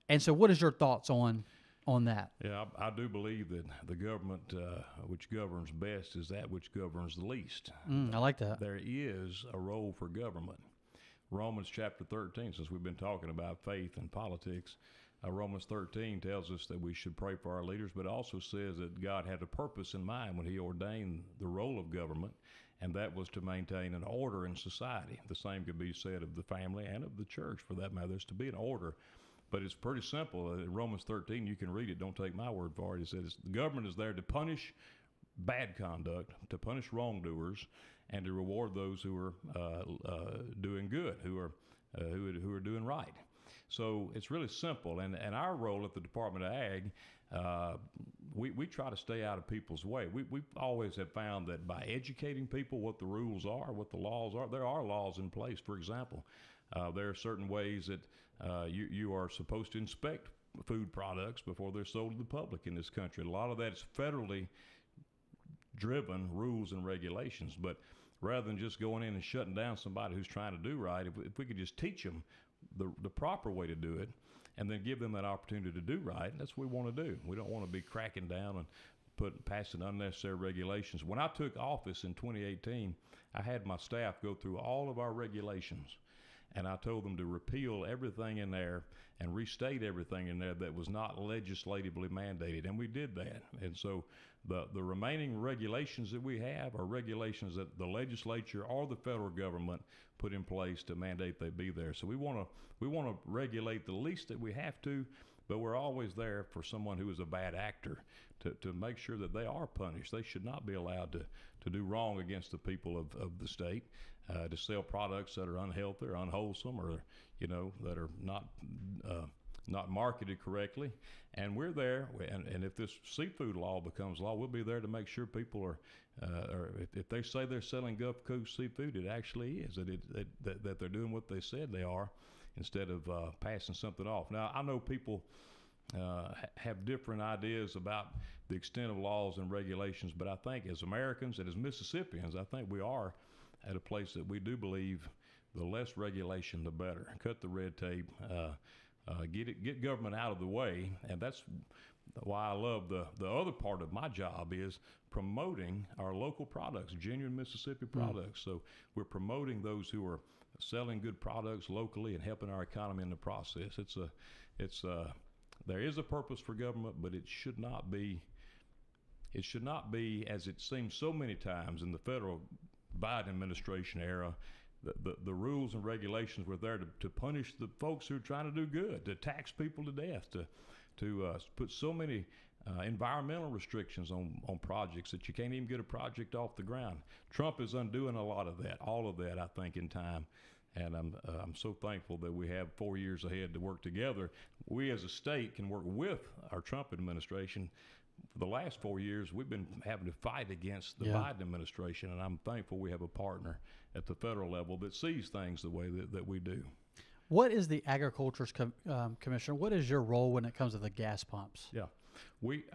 S1: And so what is your thoughts on that?
S2: Yeah, I do believe that the government, which governs best, is that which governs the least.
S1: I like that.
S2: There is a role for government. Romans chapter 13, since we've been talking about faith and politics, Romans 13 tells us that we should pray for our leaders, but also says that God had a purpose in mind when he ordained the role of government, and that was to maintain an order in society. The same could be said of the family and of the church, for that matter. There's to be an order. But it's pretty simple. Romans 13, you can read it. Don't take my word for it. It says the government is there to punish bad conduct, to punish wrongdoers, and to reward those who are doing good, who are doing right. So it's really simple. And our role at the Department of Ag, we try to stay out of people's way. We always have found that by educating people what the rules are, what the laws are, there are laws in place. For example, there are certain ways that you are supposed to inspect food products before they're sold to the public in this country. A lot of that is federally driven rules and regulations. But rather than just going in and shutting down somebody who's trying to do right, if we could just teach them the proper way to do it, and then give them that opportunity to do right, that's what we want to do. We don't want to be cracking down and passing unnecessary regulations. When I took office in 2018, I had my staff go through all of our regulations, and I told them to repeal everything in there and restate everything in there that was not legislatively mandated, and we did that. And so the remaining regulations that we have are regulations that the legislature or the federal government put in place to mandate they be there. So we want to regulate the least that we have to, but we're always there for someone who is a bad actor to make sure that they are punished. They should not be allowed to do wrong against the people of the state, to sell products that are unhealthy or unwholesome, or that are not marketed correctly. And we're there, and if this seafood law becomes law, we'll be there to make sure people are, or if they say they're selling Gulf Coast seafood, it actually is, that they're doing what they said they are, instead of passing something off. Now, I know people have different ideas about the extent of laws and regulations, but I think as Americans and as Mississippians, I think we are at a place that we do believe the less regulation, the better. Cut the red tape, get government out of the way, and that's why I love the other part of my job is promoting our local products, genuine Mississippi products. So we're promoting those who are selling good products locally and helping our economy in the process. There is a purpose for government, but it should not be, as it seems so many times in the federal Biden administration era, the rules and regulations were there to punish the folks who are trying to do good, to tax people to death, to put so many environmental restrictions on projects that you can't even get a project off the ground. Trump is undoing a lot of that, all of that, I think, in time. And I'm so thankful that we have 4 years ahead to work together. We as a state can work with our Trump administration. For the last 4 years, we've been having to fight against the Biden administration, and I'm thankful we have a partner at the federal level that sees things the way that we do.
S1: What is the Agriculture's Commissioner? What is your role when it comes to the gas pumps?
S2: Yeah.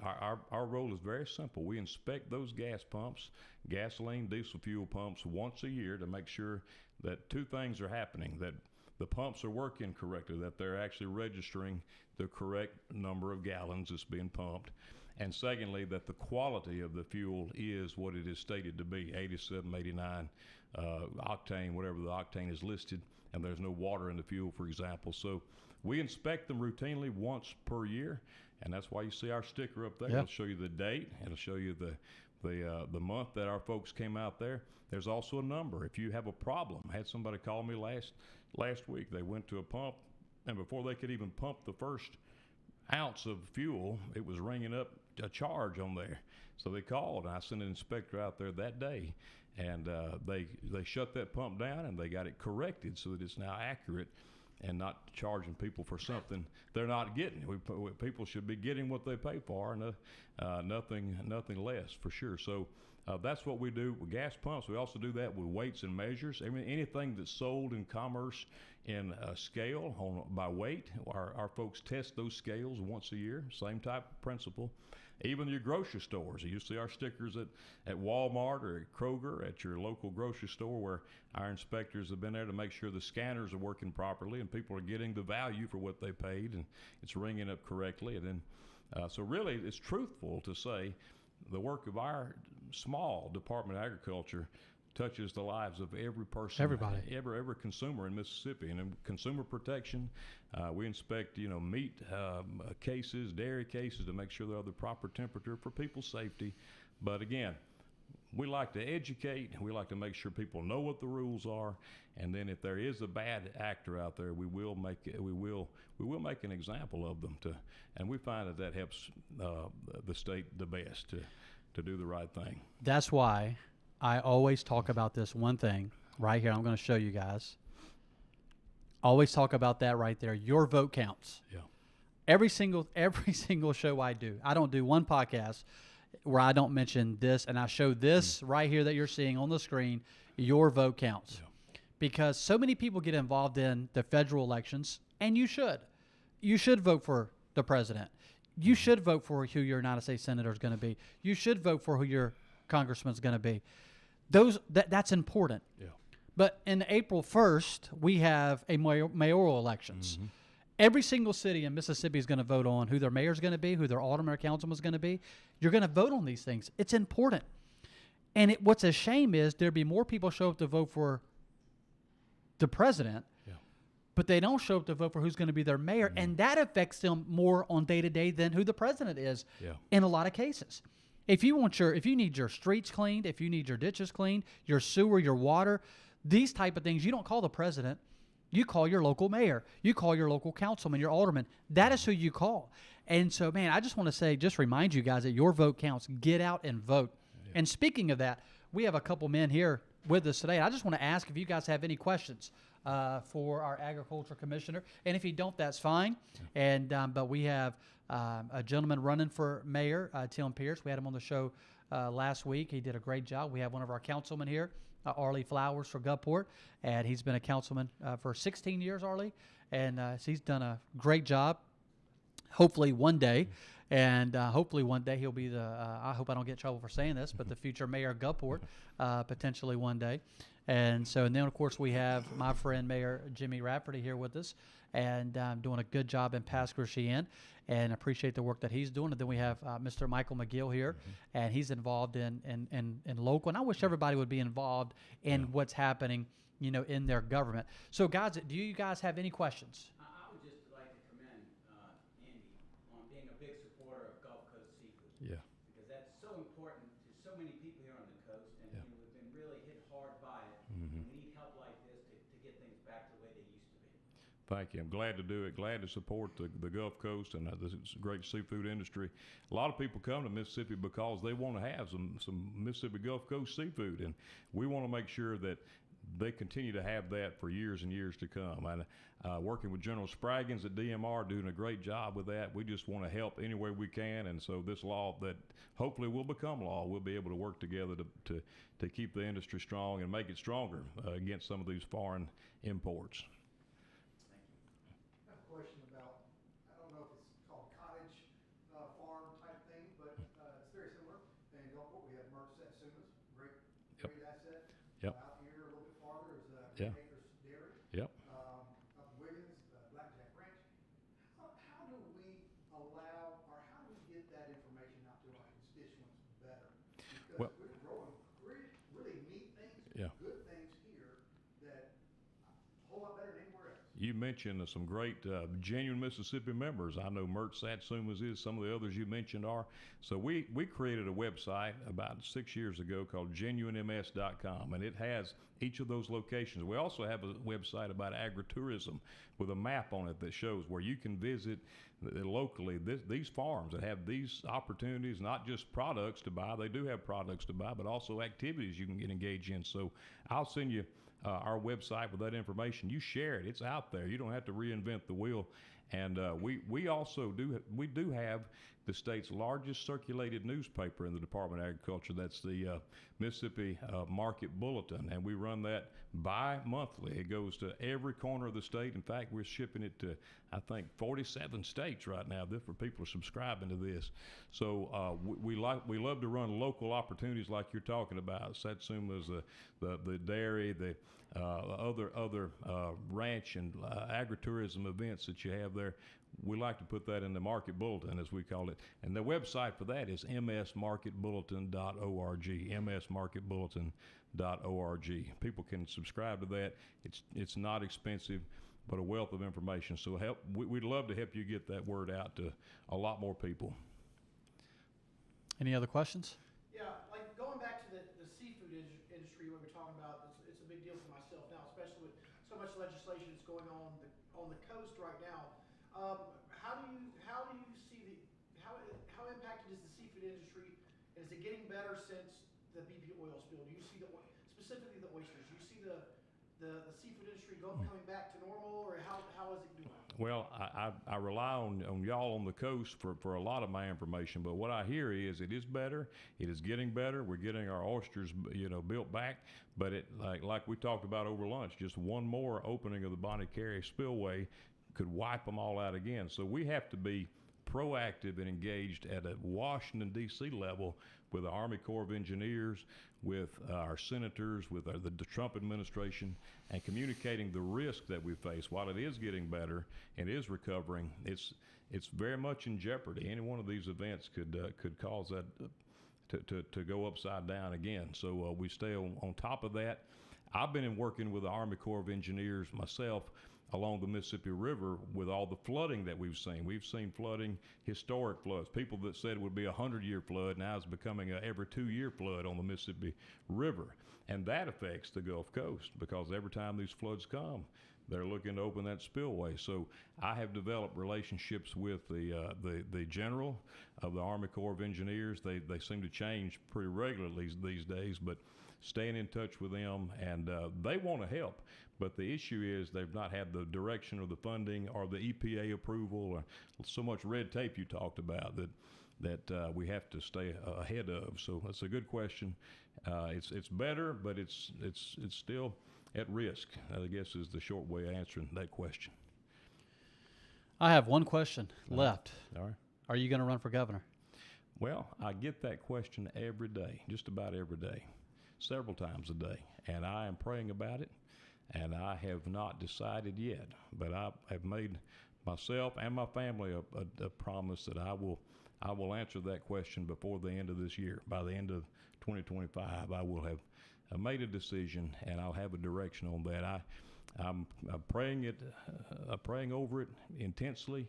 S2: Our role is very simple. We inspect those gas pumps, gasoline, diesel fuel pumps, once a year to make sure that two things are happening, that the pumps are working correctly, that they're actually registering the correct number of gallons that's being pumped, and secondly, that the quality of the fuel is what it is stated to be, 87, 89 octane, whatever the octane is listed, and there's no water in the fuel, for example. So we inspect them routinely once per year, and that's why you see our sticker up there. It'll show you the date, it'll show you the month that our folks came out there. There's also a number. If you have a problem, I had somebody call me last week. They went to a pump, and before they could even pump the first ounce of fuel, it was ringing up a charge on there. So they called, and I sent an inspector out there that day, and they shut that pump down, and they got it corrected so that it's now accurate and not charging people for something they're not getting. People should be getting what they pay for, and nothing less, for sure. So that's what we do with gas pumps. We also do that with weights and measures. Anything that's sold in commerce in a scale by weight, our folks test those scales once a year, same type of principle. Even your grocery stores, you see our stickers at Walmart or at Kroger, at your local grocery store, where our inspectors have been there to make sure the scanners are working properly and people are getting the value for what they paid and it's ringing up correctly. And then, so really it's truthful to say the work of our small Department of Agriculture touches the lives of every person,
S1: everybody,
S2: every consumer in Mississippi. And in consumer protection, we inspect, meat cases, dairy cases to make sure they're the proper temperature for people's safety. But again, we like to educate. We like to make sure people know what the rules are. And then if there is a bad actor out there, we will make an example of them. And we find that helps the state the best to do the right thing.
S1: That's why I always talk about this one thing right here. I'm going to show you guys. Always talk about that right there. Your vote counts.
S2: Yeah.
S1: Every single show I do. I don't do one podcast where I don't mention this, and I show this right here that you're seeing on the screen. Your vote counts. Yeah. Because so many people get involved in the federal elections, and you should. You should vote for the president. You should vote for who your United States Senator is going to be. You should vote for who your congressman is going to be. That's important.
S2: Yeah.
S1: But in April 1st, we have a mayoral elections. Mm-hmm. Every single city in Mississippi is going to vote on who their mayor is going to be, who their alderman or councilman is going to be. You're going to vote on these things. It's important. And what's a shame is there'd be more people show up to vote for the president
S2: yeah.
S1: but they don't show up to vote for who's going to be their mayor, and that affects them more on day to day than who the president is. In a lot of cases. If you need your streets cleaned, if you need your ditches cleaned, your sewer, your water, these type of things, you don't call the president. You call your local mayor. You call your local councilman, your alderman. That is who you call. And so, man, I just want to say, just remind you guys that your vote counts. Get out and vote. Yeah. And speaking of that, we have a couple men here with us today. I just want to ask if you guys have any questions for our agriculture commissioner. And if you don't, that's fine. And but we have a gentleman running for mayor, Tim Pierce. We had him on the show last week. He did a great job. We have one of our councilmen here, Arlie Flowers for Gulfport, and he's been a councilman for 16 years, Arlie, and so he's done a great job. Hopefully one day, and hopefully one day he'll be I hope I don't get in trouble for saying this, but the future mayor of Gulfport, potentially one day. And then, of course, we have my friend Mayor Jimmy Rafferty here with us, and doing a good job in Pasquarcian, and appreciate the work that he's doing. And then we have Mr. Michael McGill here, and he's involved in local. And I wish everybody would be involved in what's happening, in their government. So, guys, do you guys have any questions?
S4: I would just like to commend Andy on being a big supporter of Gulf Coast seafood.
S2: Yeah.
S4: Because that's so important to so many people here on the coast, and we've been really hit hard by it. And we need help like this to get things back to the way they used to be.
S2: Thank you. I'm glad to do it. Glad to support the Gulf Coast and this great seafood industry. A lot of people come to Mississippi because they want to have some Mississippi Gulf Coast seafood, and we want to make sure that they continue to have that for years and years to come. And working with General Spraggins at DMR, doing a great job with that. We just want to help any way we can, and so this law that hopefully will become law, we'll be able to work together to keep the industry strong and make it stronger against some of these foreign imports.
S5: I have a question about, I don't know if it's called cottage farm type thing, but it's very similar. In Gulfport, we have Merck Satsumas, great asset.
S2: Yep.
S5: Out here a little bit farther is Acres Dairy.
S2: Yep.
S5: Up in Wiggins, Blackjack Ranch. How do we allow, or how do we get that information out to our constituents better? Because we're growing really neat things, good things here that a whole lot better than anywhere else.
S2: You mentioned some great genuine Mississippi members. I know Mert Satsumas is. Some of the others you mentioned are. So we created a website about 6 years ago called genuinems.com, and it has each of those locations. We also have a website about agritourism with a map on it that shows where you can visit locally these farms that have these opportunities, not just products to buy. They do have products to buy, but also activities you can get engaged in. So I'll send you our website with that information. You share it; it's out there. You don't have to reinvent the wheel. And we also do have the state's largest circulated newspaper in the Department of Agriculture. That's the Mississippi Market Bulletin, and we run that bi-monthly. It goes to every corner of the state. In fact, we're shipping it to, I think, 47 states right now. Different people are subscribing to this. So we love to run local opportunities like you're talking about. Satsuma's, the dairy, the other ranch and agritourism events that you have there. We like to put that in the Market Bulletin, as we call it. And the website for that is msmarketbulletin.org, msmarketbulletin.org. People can subscribe to that. It's not expensive, but a wealth of information. So we'd love to help you get that word out to a lot more people.
S1: Any other questions?
S6: Yeah, like going back to the seafood industry, what we're talking about, it's a big deal for myself now, especially with so much legislation that's going on the coast right now. How do you see how impacted is the seafood industry? Is it getting better since the BP oil spill? Do you see specifically the oysters? Do you see the seafood industry coming back to normal, or how is it doing?
S2: Well, I rely on y'all on the coast for a lot of my information, but what I hear is it is better. It is getting better. We're getting our oysters, built back. But it like we talked about over lunch, just one more opening of the Bonnie Carey spillway could wipe them all out again. So we have to be proactive and engaged at a Washington, D.C. level with the Army Corps of Engineers, with our senators, with the Trump administration, and communicating the risk that we face. While it is getting better and is recovering, it's very much in jeopardy. Any one of these events could cause that to go upside down again. So we stay on top of that. I've been working with the Army Corps of Engineers myself along the Mississippi River with all the flooding that we've seen. We've seen flooding, historic floods. People that said it would be a 100-year flood now is becoming a every 2-year flood on the Mississippi River. And that affects the Gulf Coast because every time these floods come, they're looking to open that spillway. So I have developed relationships with the general of the Army Corps of Engineers. They seem to change pretty regularly these days, but staying in touch with them, and they want to help. But the issue is they've not had the direction or the funding or the EPA approval or so much red tape you talked about that we have to stay ahead of. So that's a good question. It's better, but it's still at risk, I guess, is the short way of answering that question.
S1: I have one question left.
S2: All right.
S1: Are you going to run for governor?
S2: Well, I get that question every day, just about every day, several times a day, and I am praying about it, and I have not decided yet, but I have made myself and my family a promise that I will answer that question before the end of this year. By the end of 2025, I will have made a decision, and I'll have a direction on that. I'm praying over it intensely,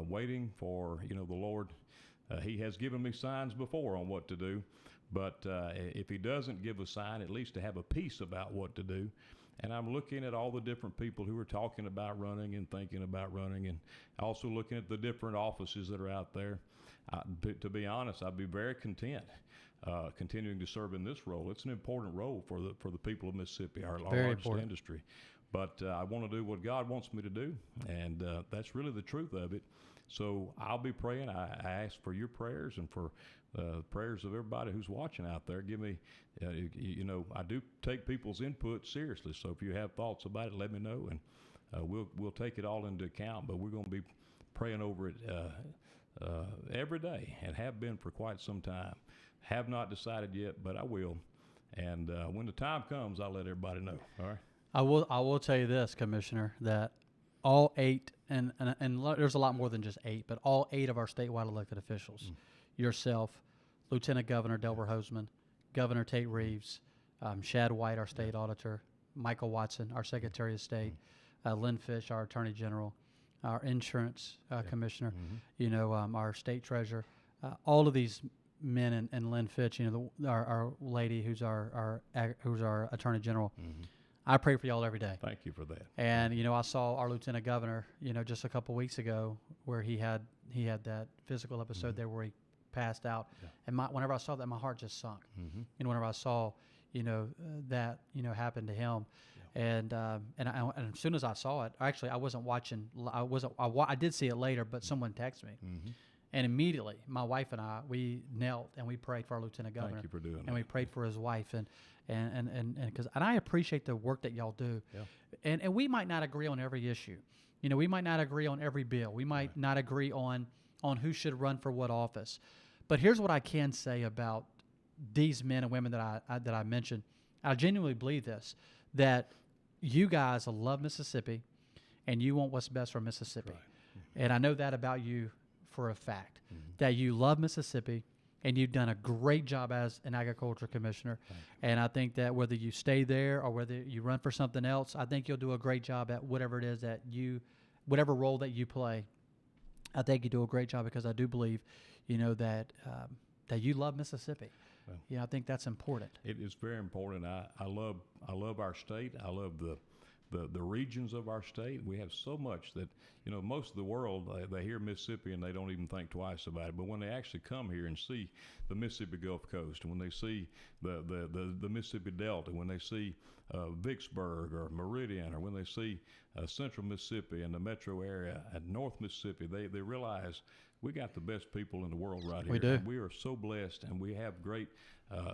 S2: waiting for the Lord. He has given me signs before on what to do, but if He doesn't give a sign, at least to have a peace about what to do. And I'm looking at all the different people who are talking about running and thinking about running, and also looking at the different offices that are out there. To be honest, I'd be very content continuing to serve in this role. It's an important role for the people of Mississippi, our largest industry. But I want to do what God wants me to do, and that's really the truth of it. So I'll be praying. I ask for your prayers and for prayers of everybody who's watching out there. Give me, I do take people's input seriously. So if you have thoughts about it, let me know, and we'll take it all into account. But we're going to be praying over it every day, and have been for quite some time. Have not decided yet, but I will. And when the time comes, I'll let everybody know. All right.
S1: I will tell you this, Commissioner, that all 8, and there's a lot more than just 8, but all 8 of our statewide elected officials, yourself, Lieutenant Governor Delbert Hoseman, Governor Tate Reeves, Shad White, our state auditor, Michael Watson, our Secretary of State, Lynn Fish, our Attorney General, our insurance commissioner, our state treasurer, all of these men, and Lynn Fitch, our lady who's our Attorney General. I pray for y'all every day.
S2: Thank you for that.
S1: And I saw our Lieutenant Governor, just a couple weeks ago, where he had that physical episode there where he passed out, and whenever I saw that, my heart just sunk. Whenever I saw, that happened to him. And as soon as I saw it, actually I wasn't watching. I did see it later, but someone texted me, and immediately my wife and I, we knelt and we prayed for our Lieutenant Governor.
S2: Thank you for doing that.
S1: And we prayed for his wife, and I appreciate the work that y'all do. And we might not agree on every issue. We might not agree on every bill. We might not agree on who should run for what office. But here's what I can say about these men and women that I mentioned. I genuinely believe this, that you guys love Mississippi, and you want what's best for Mississippi. And I know that about you for a fact, that you love Mississippi, and you've done a great job as an agriculture commissioner. And I think that whether you stay there or whether you run for something else, I think you'll do a great job at whatever it is that whatever role that you play. I think you do a great job, because I do believe, that you love Mississippi. Well, I think that's important.
S2: It is very important. I love our state. I love the regions of our state. We have so much that, most of the world, they hear Mississippi and they don't even think twice about it. But when they actually come here and see the Mississippi Gulf Coast, and when they see the Mississippi Delta, when they see Vicksburg or Meridian, or when they see central Mississippi and the metro area and North Mississippi, they realize we got the best people in the world right here.
S1: We do.
S2: And we are so blessed, and we have great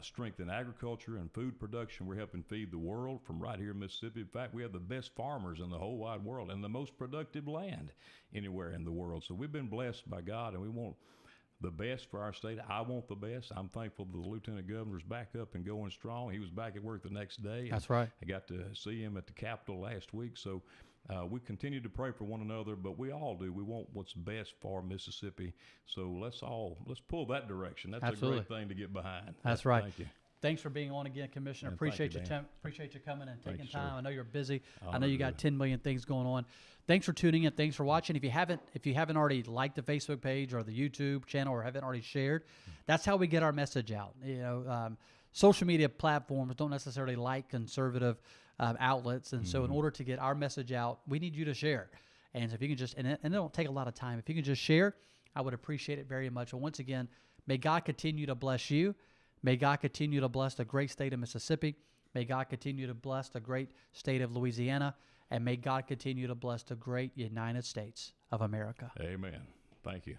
S2: strength in agriculture and food production. We're helping feed the world from right here in Mississippi. In fact, we have the best farmers in the whole wide world and the most productive land anywhere in the world. So we've been blessed by God, and we want the best for our state. I want the best. I'm thankful the Lieutenant Governor's back up and going strong. He was back at work the next day.
S1: That's right.
S2: I got to see him at the Capitol last week. So we continue to pray for one another, but we all do. We want what's best for Mississippi. So let's pull that direction. That's
S1: Absolutely.
S2: a great thing to get behind.
S1: That's right.
S2: Thank you.
S1: Thanks for being on again, Commissioner.
S2: Man, thank
S1: Appreciate
S2: you,
S1: you.
S2: Dan.
S1: Appreciate you coming and
S2: Thank
S1: taking
S2: you, sir.
S1: time. I know you're busy. I know
S2: Honored
S1: you
S2: to
S1: got
S2: do it.
S1: 10 million things going on. Thanks for tuning in. Thanks for watching. If you haven't already liked the Facebook page or the YouTube channel or haven't already shared, that's how we get our message out. Social media platforms don't necessarily like conservative outlets, and so in order to get our message out, we need you to share. And so if you can just, and it don't take a lot of time. If you can just share, I would appreciate it very much. And once again, may God continue to bless you. May God continue to bless the great state of Mississippi. May God continue to bless the great state of Louisiana. And may God continue to bless the great United States of America.
S2: Amen. Thank you.